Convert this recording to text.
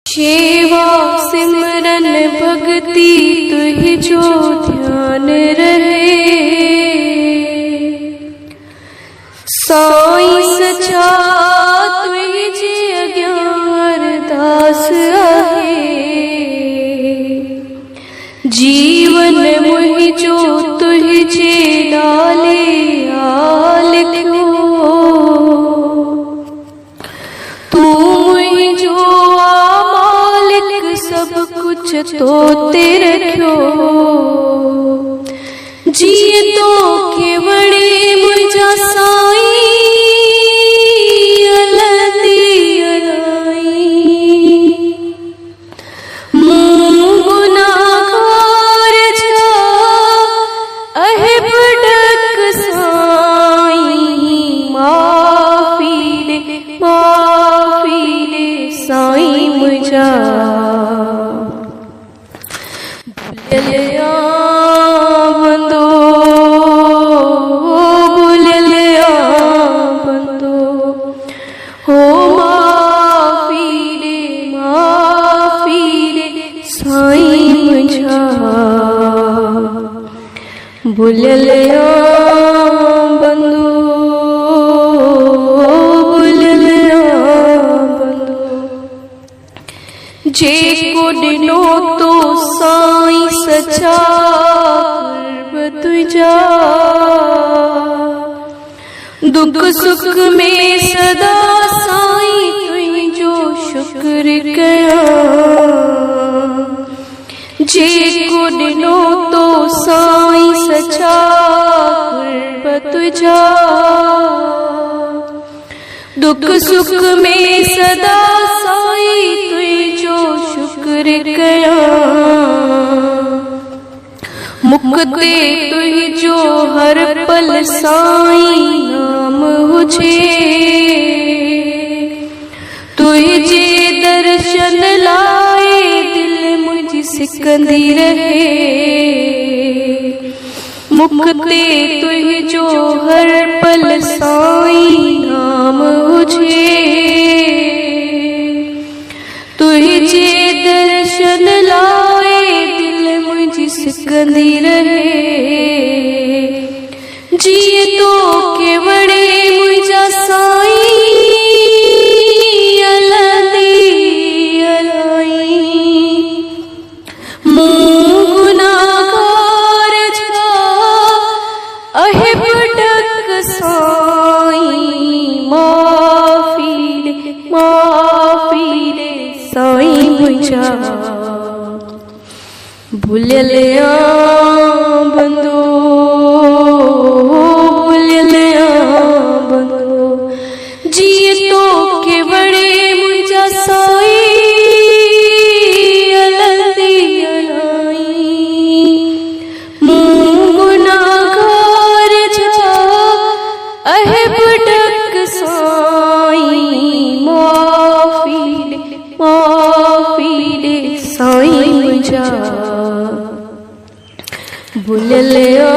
सेवा सिमरन भक्ति तुहि जो ध्यान रहे, साईं सचा तुहि जे अज्ञान दास आहे। जीवन मुहि जो तुहि जे डाले आल क्यों, तू मुहि जो सब कुछ तो तेरे रखो। जिए तो केवड़े मुझा साई अलती अलाई, गुनाहगार जा अहे भटक साई, माफी ले साई मुझा। बुललिया बंदो बुललिया बंदो, हो माफी ले साईं मुझा। बुललिया बंदो बुललिया बंदो, जे को दिनो तो साईं सचा कर्म तुझा। दुख सुख में सदा साईं तुई जो शुक्र कया। जे को दिनो तो साईं सचा कर्म तुझा। दुख सुख में सदा साईं तुई जो शुक्र कया। मुक्ते तुहि जो हर पल साईं नाम हुजे। तुहि जे दर्शन लाए दिल मुझ सिकंदी रहे। मुक्ते तुहि जो हर पल साईं नाम हुजे। तुहि जे दर्शन लाए दिल मुझ सिकंदी रहे। जिए तो केवड़े मुझा साईं अलती अलाई, गुनाहगार जा अहे भटक साईं, माफी ले साईं मुझा। बुललिया बंदो बुललिया बंदो, जिए तो केवड़े मुझा साईं अलती अलाई, गुनाहगार जा अहे भटक साईं, माफी ले साईं मुझा। बुललिया